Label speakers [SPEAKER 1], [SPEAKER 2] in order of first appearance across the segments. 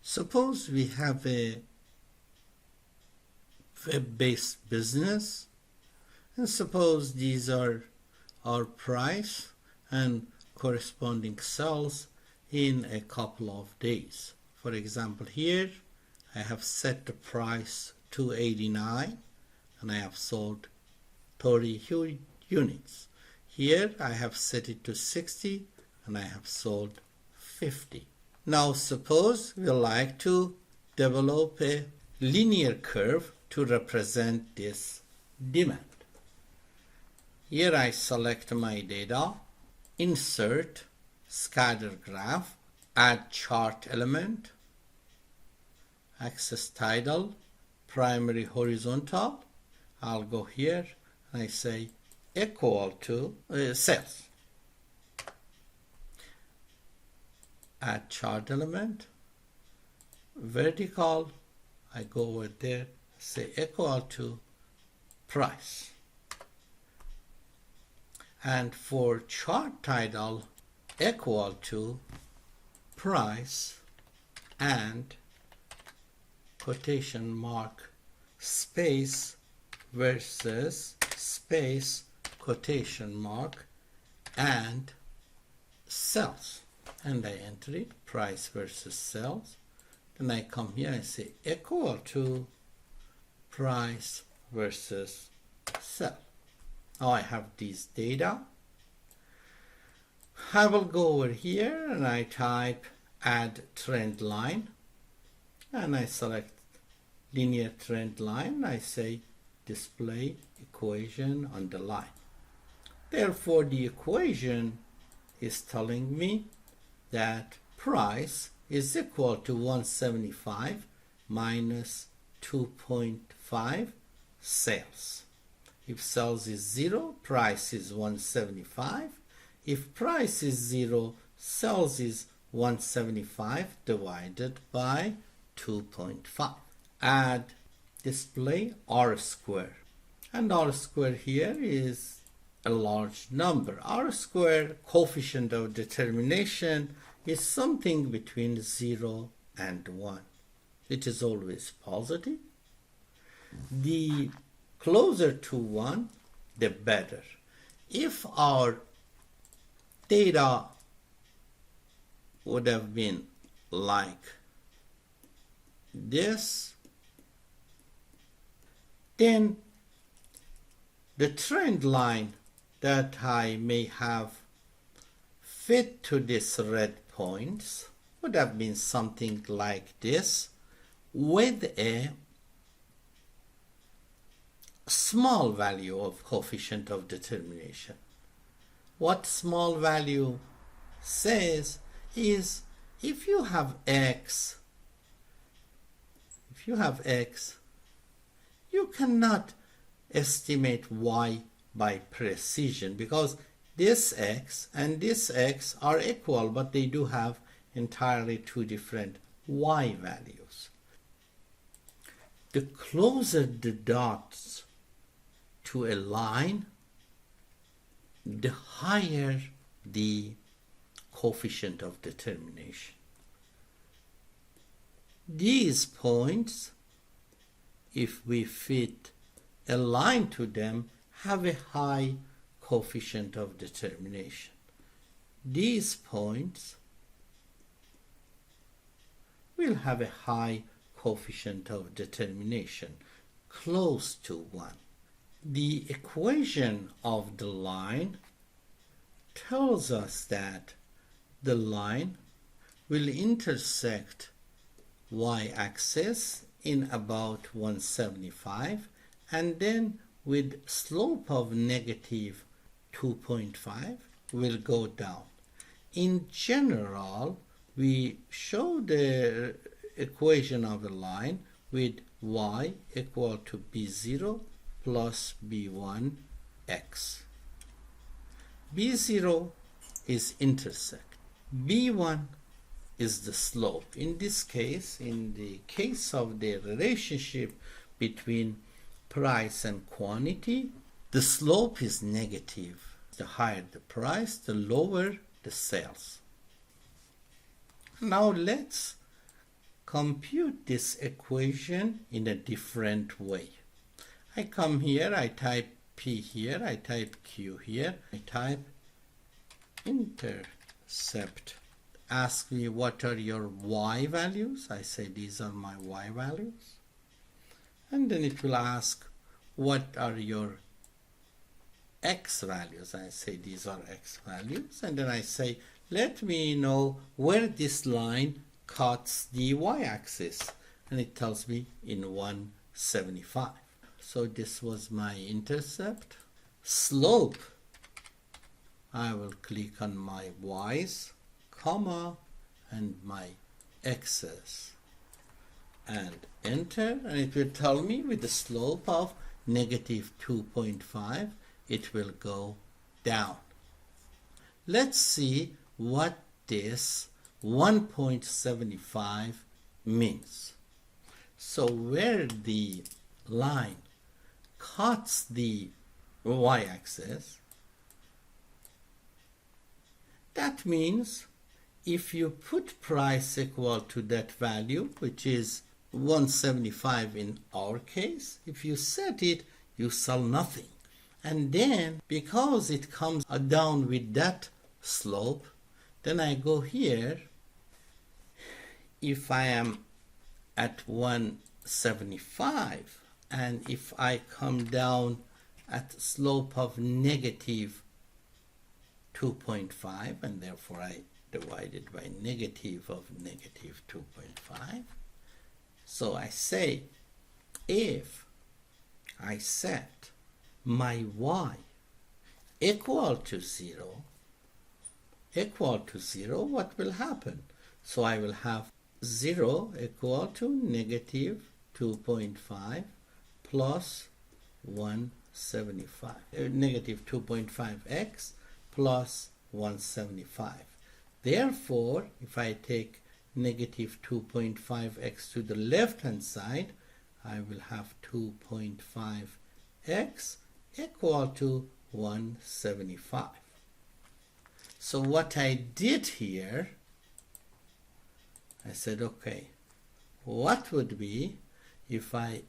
[SPEAKER 1] Suppose we have a web-based business, and suppose these are our price and corresponding sales in a couple of days. For example, here I have set the price to 89 and I have sold 30 units. Here I have set it to 60 and I have sold 50. Now suppose we like to develop a linear curve to represent this demand. Here I select my data, insert, scatter graph, add chart element, axis title, primary horizontal. I'll go here and I say equal to sales. Add chart element, vertical, I go over there, say equal to price. And for chart title, equal to price and quotation mark space versus space quotation mark and sales. And I enter it, price versus sales. Then I come here and say equal to price versus sales. Now I have these data. I will go over here and I type add trend line and I select linear trend line. I say display equation on the line. Therefore the equation is telling me that price is equal to 175 minus 2.5 sales. If sales is 0, price is 175. If price is 0, sales is 175 divided by 2.5. Add display R square. And R square here is a large number. R square coefficient of determination is something between 0 and 1. It is always positive. The closer to 1, the better. If our data would have been like this, then the trend line that I may have fit to this red points would have been something like this with a small value of coefficient of determination. What small value says is if you have x, you cannot estimate y by precision because this x and this x are equal, but they do have entirely two different y values. The closer the dots to a line, the higher the coefficient of determination. These points, if we fit a line to them, have a high coefficient of determination. These points will have a high coefficient of determination, close to 1. The equation of the line tells us that the line will intersect y-axis in about 175 and then with slope of negative 2.5 will go down. In general, we show the equation of a line with y equal to b0 plus b1x. b0 is intercept. b1 is the slope. In this case, in the case of the relationship between price and quantity, the slope is negative. The higher the price, the lower the sales. Now let's compute this equation in a different way. I come here, I type P here, I type Q here, I type intercept. Ask me what are your Y values. I say these are my Y values. And then it will ask what are your X values. I say these are X values. And then I say let me know where this line cuts the Y-axis. And it tells me in 175. So this was my intercept. Slope, I will click on my Y's, comma, and my X's. And enter, and it will tell me with the slope of negative 2.5, it will go down. Let's see what this 1.75 means. So where the line cuts the Y-axis, that means if you put price equal to that value, which is 175 in our case, if you set it, you sell nothing. And then because it comes down with that slope, then I go here. If I am at 175 and if I come down at slope of negative 2.5, and therefore I divide it by negative of negative 2.5. So I say if I set my Y equal to 0, what will happen? So I will have 0 equal to negative 2.5 plus 175, negative 2.5x plus 175. Therefore, if I take negative 2.5x to the left hand side, I will have 2.5x equal to 175. So what I did here, I said, okay, what would be if I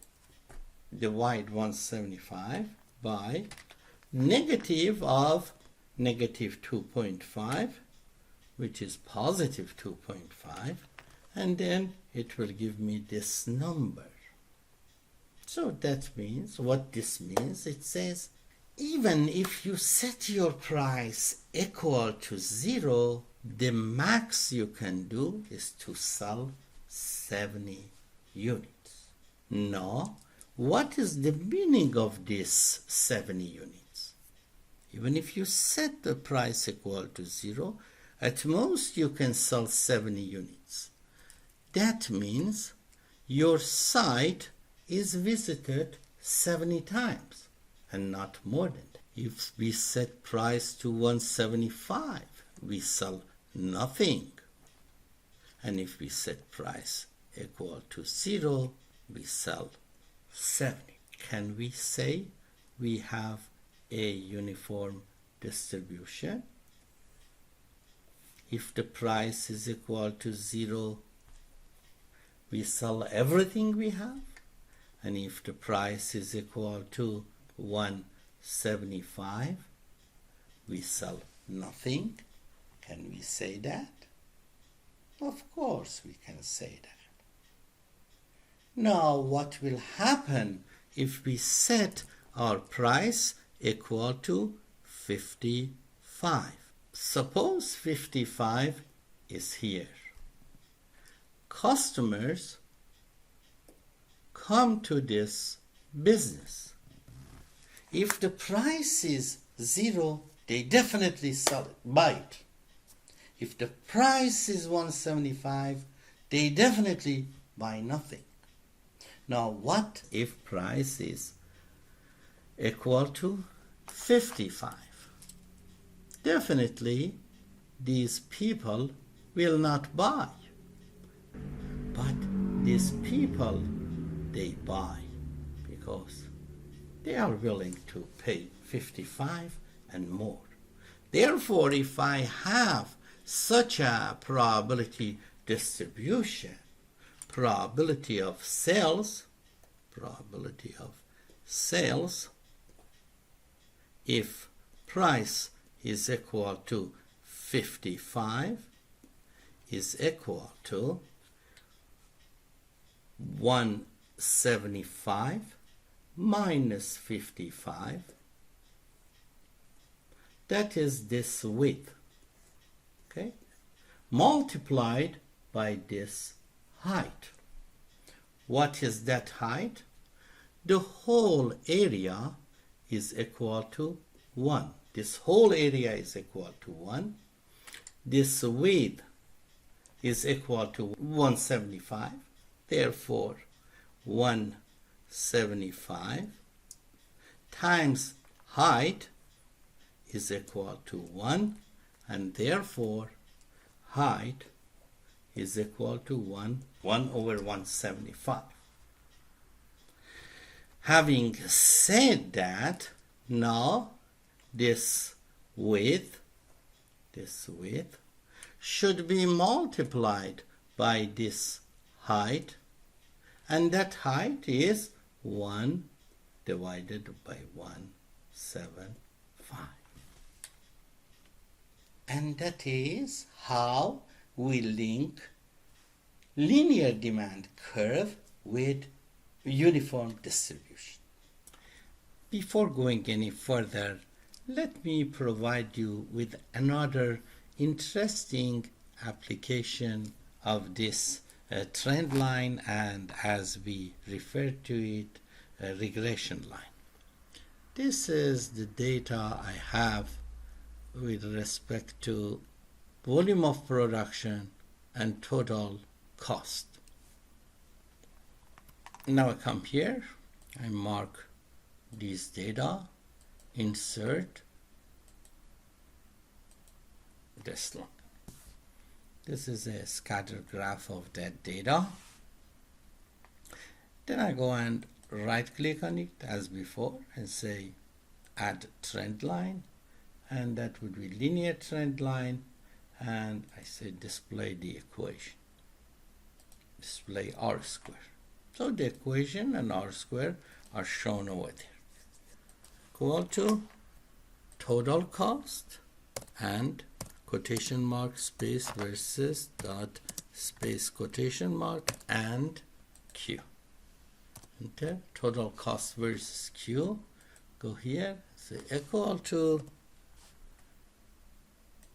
[SPEAKER 1] divide 175 by negative of negative 2.5, which is positive 2.5, and then it will give me this number. So that means, what this means, it says, even if you set your price equal to 0, the max you can do is to sell 70 units. Now, what is the meaning of this 70 units? Even if you set the price equal to 0, at most you can sell 70 units. That means your site is visited 70 times and not more than that. If we set price to 175, we sell nothing. And if we set price equal to 0, we sell 70. Can we say we have a uniform distribution? If the price is equal to 0, we sell everything we have. And if the price is equal to 175, we sell nothing. Can we say that? Of course we can say that. Now what will happen if we set our price equal to 55? Suppose 55 is here. Customers come to this business. If the price is 0, they definitely sell it, buy it. If the price is 175, they definitely buy nothing. Now what if price is equal to 55? Definitely these people will not buy. But these people, they buy because they are willing to pay 55 and more. Therefore, if I have such a probability distribution, probability of sales, if price is equal to 55 is equal to 175 minus 55, that is this width, okay, multiplied by this height. What is that height? The whole area is equal to 1. This whole area is equal to 1. This width is equal to 175. Therefore, 175 times height is equal to 1, and therefore height is equal to 1 over 175. Having said that, now this width should be multiplied by this height, and that height is 1 divided by 175. And that is how we link linear demand curve with uniform distribution. Before going any further, let me provide you with another interesting application of this trend line, and as we refer to it, a regression line. This is the data I have with respect to volume of production and total cost. Now I come here, I mark these data, insert this line. This is a scatter graph of that data. Then I go and right click on it as before and say add trend line, and that would be linear trend line, and I say display the equation, display R square. So the equation and R square are shown over there. Equal to total cost and quotation mark space versus dot space quotation mark and Q. Enter total cost versus Q. Go here, say equal to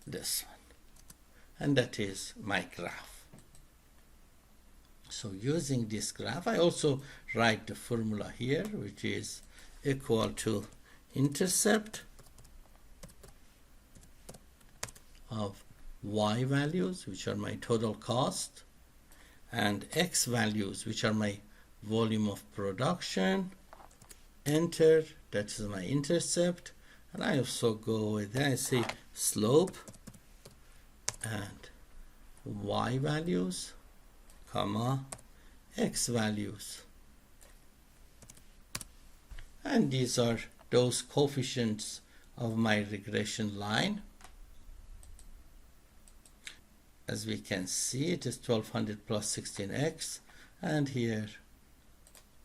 [SPEAKER 1] this one, and that is my graph. So using this graph, I also write the formula here, which is equal to intercept of Y values, which are my total cost, and X values, which are my volume of production. Enter, that is my intercept, and I also go with that, I say slope and Y values, comma, X values. And these are those coefficients of my regression line. As we can see, it is 1200 plus 16x, and here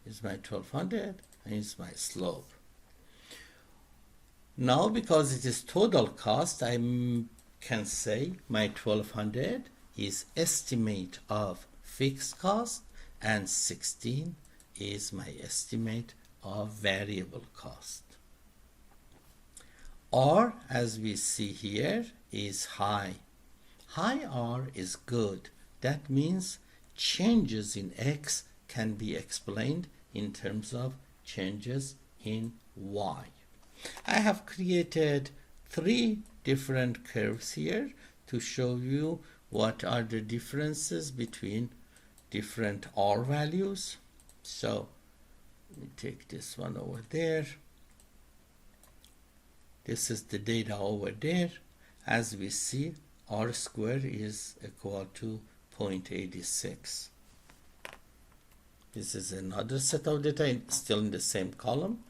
[SPEAKER 1] is my 1200, and it's my slope. Now, because it is total cost, I can say my 1200 is estimate of fixed cost, and 16 is my estimate of variable cost. R, as we see here, is high. High R is good. That means changes in X can be explained in terms of changes in Y. I have created 3 different curves here to show you what are the differences between different R values. So let me take this one over there. This is the data over there. As we see, R square is equal to 0.86. This is another set of data, still in the same column.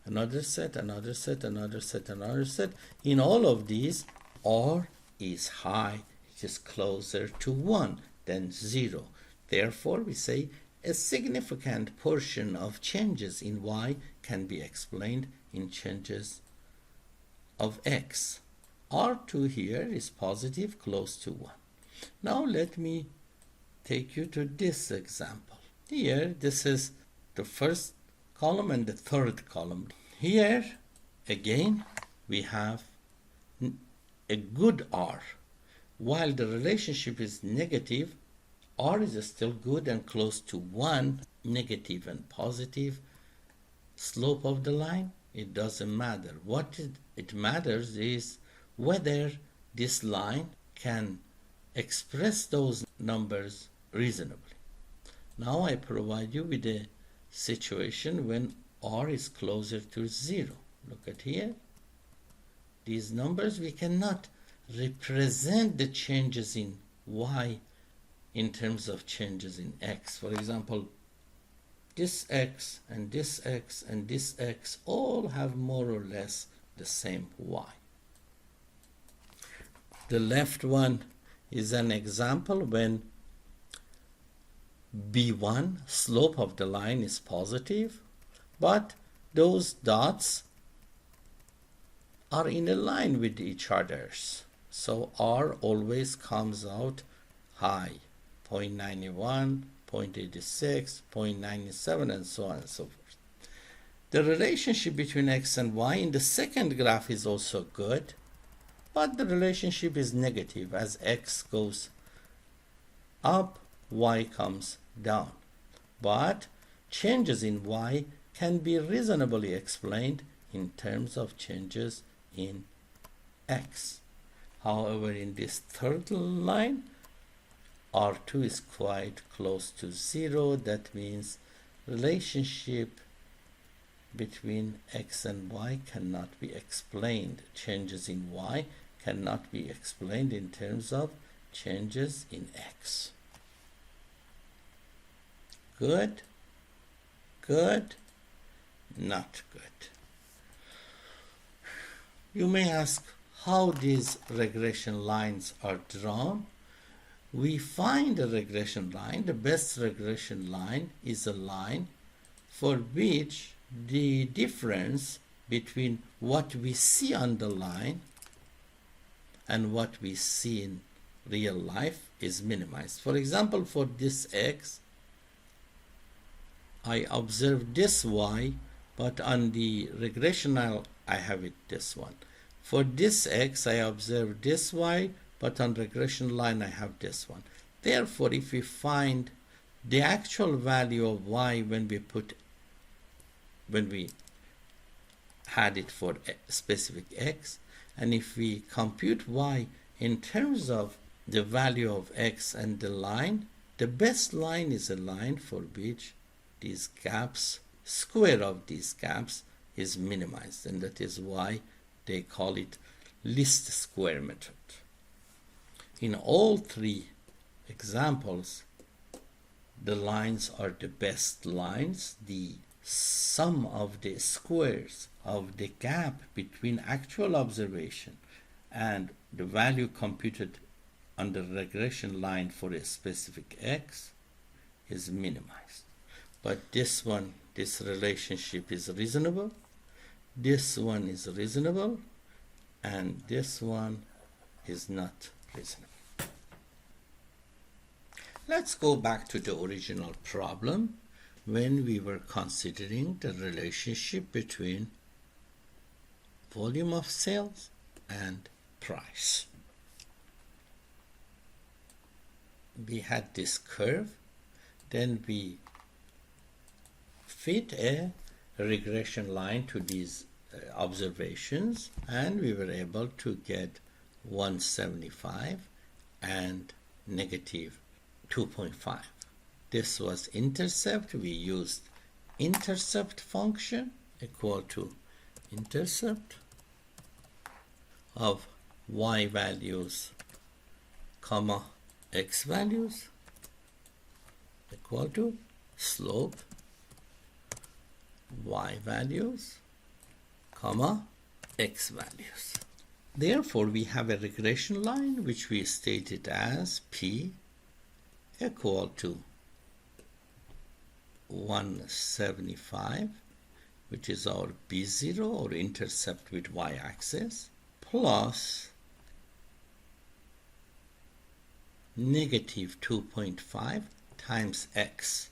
[SPEAKER 1] Another set, another set, another set, another set. In all of these, R is high. It is closer to 1 than 0. Therefore, we say a significant portion of changes in y can be explained in changes of x. R2 here is positive, close to 1. Now let me take you to this example. Here, this is the first column and the third column. Here, again, we have a good R. While the relationship is negative, R is still good and close to 1, negative and positive slope of the line. It doesn't matter. What it matters is whether this line can express those numbers reasonably. Now I provide you with a situation when R is closer to 0. Look at here. These numbers, we cannot represent the changes in y in terms of changes in x. For example, this x and this x and this x all have more or less the same y. The left one is an example when B1 slope of the line is positive, but those dots are in a line with each other. So R always comes out high, 0.91, 0.86, 0.97, and so on and so forth. The relationship between x and y in the second graph is also good, but the relationship is negative. As x goes up, y comes down. But changes in y can be reasonably explained in terms of changes in x. However, in this third line, R2 is quite close to 0. That means relationship between x and y cannot be explained. Changes in y cannot be explained in terms of changes in x. Good, good, not good. You may ask how these regression lines are drawn. We find a regression line. The best regression line is a line for which the difference between what we see on the line and what we see in real life is minimized. For example, for this x, I observe this y, but on the regression line, I have it this one. For this x, I observe this y, but on regression line, I have this one. Therefore, if we find the actual value of y when we had it for a specific x, and if we compute y in terms of the value of x and the line, the best line is a line for which these gaps, square of these gaps, is minimized, and that is why they call it least square method. In all three examples, the lines are the best lines. The sum of the squares of the gap between actual observation and the value computed on the regression line for a specific x is minimized. But this one, this relationship is reasonable, this one is reasonable, and this one is not reasonable. Let's go back to the original problem when we were considering the relationship between volume of sales and price. We had this curve, then we fit a regression line to these observations, and we were able to get 175 and negative 2.5. This was intercept. We used intercept function equal to intercept of y values comma x values equal to slope y values comma x values. Therefore, we have a regression line which we stated as P equal to 175, which is our B0 or intercept with y-axis, plus negative 2.5 times x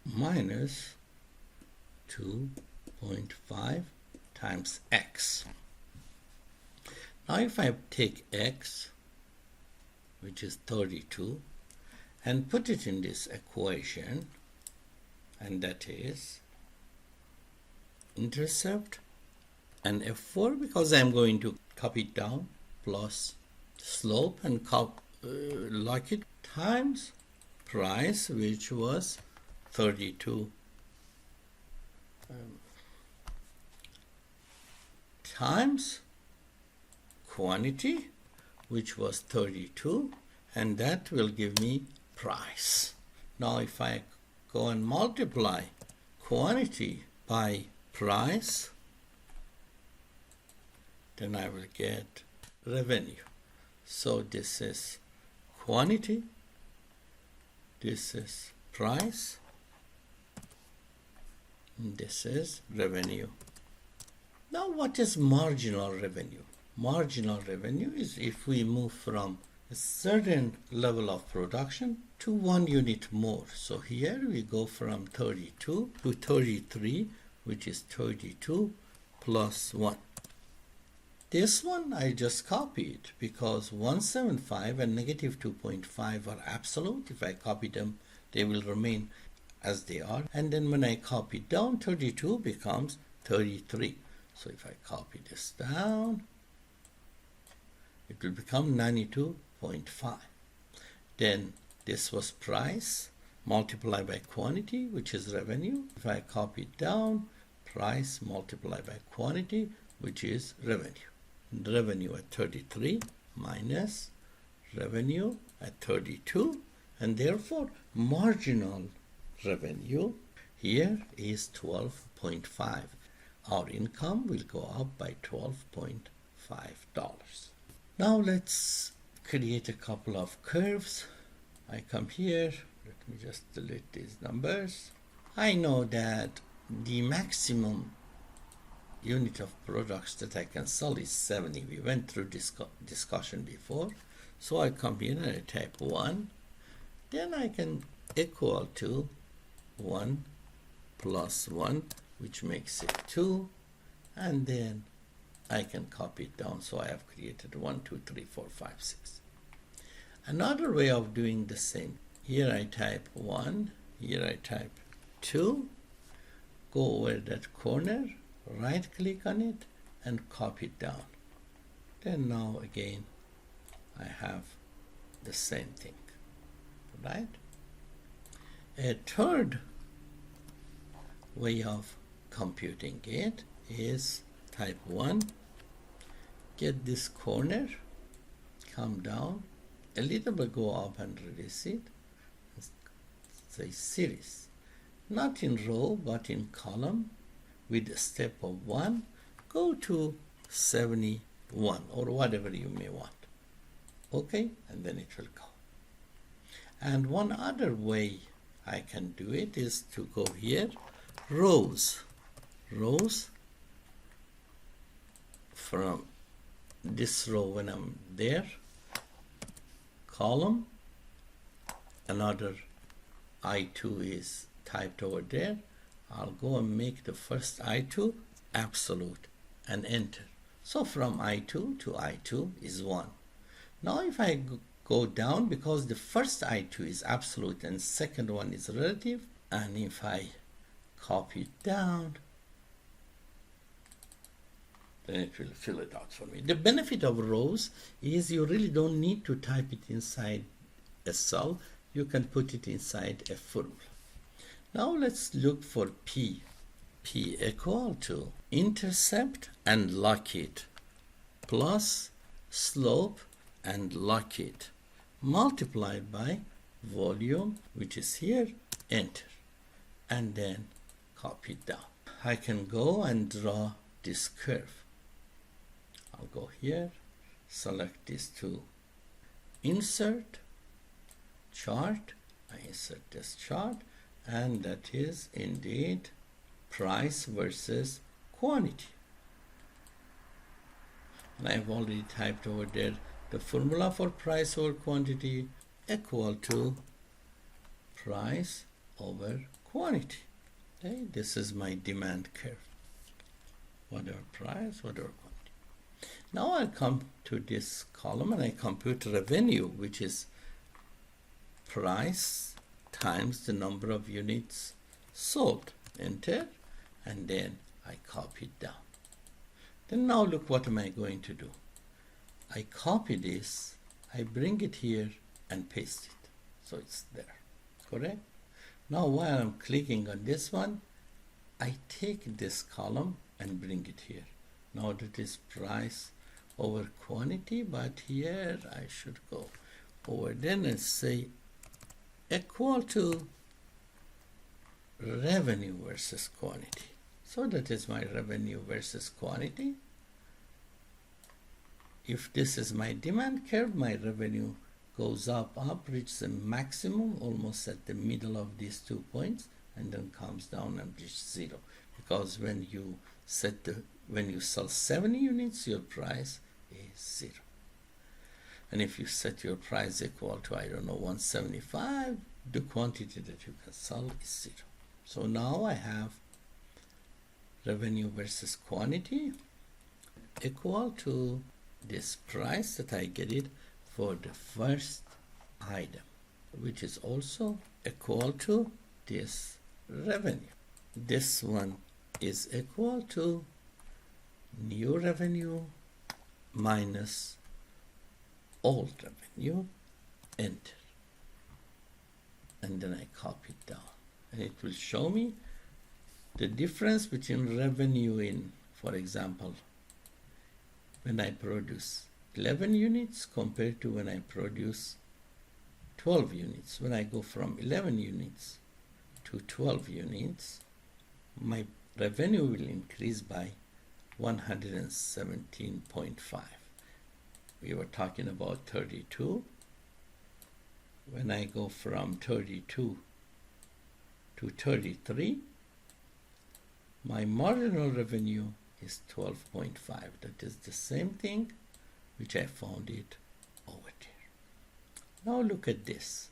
[SPEAKER 1] minus 2.5 times x. Now if I take x, which is 32, and put it in this equation, and that is intercept and F4, because I'm going to copy it down, plus slope and lock it, times price, which was 32, times quantity, which was 32, and that will give me price. Now if I go and multiply quantity by price, then I will get revenue. So this is quantity, this is price, and this is revenue. Now what is marginal revenue? Marginal revenue is if we move from a certain level of production to 1 unit more. So here we go from 32 to 33, which is 32 plus 1. This one I just copied because 175 and negative 2.5 are absolute. If I copy them, they will remain as they are. And then when I copy down, 32 becomes 33. So if I copy this down, it will become 92.5. Then this was price multiplied by quantity, which is revenue. If I copy it down, price multiplied by quantity, which is revenue. Revenue at 33 minus revenue at 32, and therefore marginal revenue here is 12.5. Our income will go up by $12.5. Now let's create a couple of curves. I come here, let me just delete these numbers. I know that the maximum unit of products that I can sell is 70. We went through this discussion before. So I come here and I type 1. Then I can equal to 1 plus 1, which makes it 2. And then I can copy it down. So I have created 1, 2, 3, 4, 5, 6. Another way of doing the same. Here I type 1. Here I type 2. Go over that corner, right click on it and copy it down. Then now again I have the same thing, right? A third way of computing it is type 1, get this corner, come down a little bit, go up and release it, say series, not in row but in column, with a step of 1, go to 71 or whatever you may want. Okay, and then it will go. And one other way I can do it is to go here, rows from this row when I'm there, column, another I2 is typed over there. I'll go and make the first I2 absolute and enter. So from I2 to I2 is 1. Now if I go down, because the first I2 is absolute and second one is relative, and if I copy it down, then it will fill it out for me. The benefit of rows is you really don't need to type it inside a cell. You can put it inside a formula. Now let's look for P. P equal to intercept and lock it plus slope and lock it multiplied by volume, which is here, enter, and then copy it down. I can go and draw this curve. I'll go here, select these two, insert chart. I insert this chart and that is indeed price versus quantity. And I've already typed over there the formula for price over quantity equal to price over quantity. Okay, this is my demand curve. Whatever price, whatever quantity. Now I come to this column and I compute revenue, which is price times the number of units sold. Enter, and then I copy it down. Then now look what am I going to do. I copy this, I bring it here and paste it. So it's there, correct? Now while I'm clicking on this one, I take this column and bring it here. Now that is price over quantity, but here I should go over then and say equal to revenue versus quantity. So that is my revenue versus quantity. If this is my demand curve, my revenue goes up, reaches the maximum almost at the middle of these 2 points, and then comes down and reaches 0. Because when you sell 70 units, your price is 0. And if you set your price equal to, I don't know, 175, the quantity that you can sell is 0. So now I have revenue versus quantity equal to this price that I get it for the first item, which is also equal to this revenue. This one is equal to new revenue minus old revenue, enter. And then I copy it down. And it will show me the difference between revenue in, for example, when I produce 11 units compared to when I produce 12 units. When I go from 11 units to 12 units, my revenue will increase by 117.5. We were talking about 32. When I go from 32 to 33, my marginal revenue is 12.5. That is the same thing which I found it over there. Now look at this.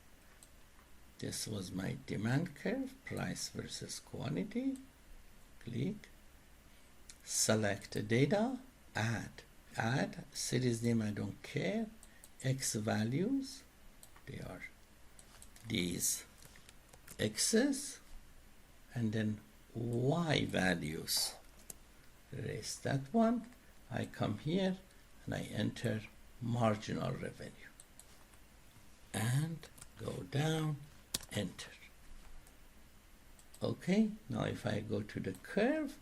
[SPEAKER 1] This was my demand curve, price versus quantity. Click, select data, add series name, I don't care, X values, they are these X's, and then Y values. Erase that one. I come here and I enter marginal revenue and go down, enter. Okay, now if I go to the curve,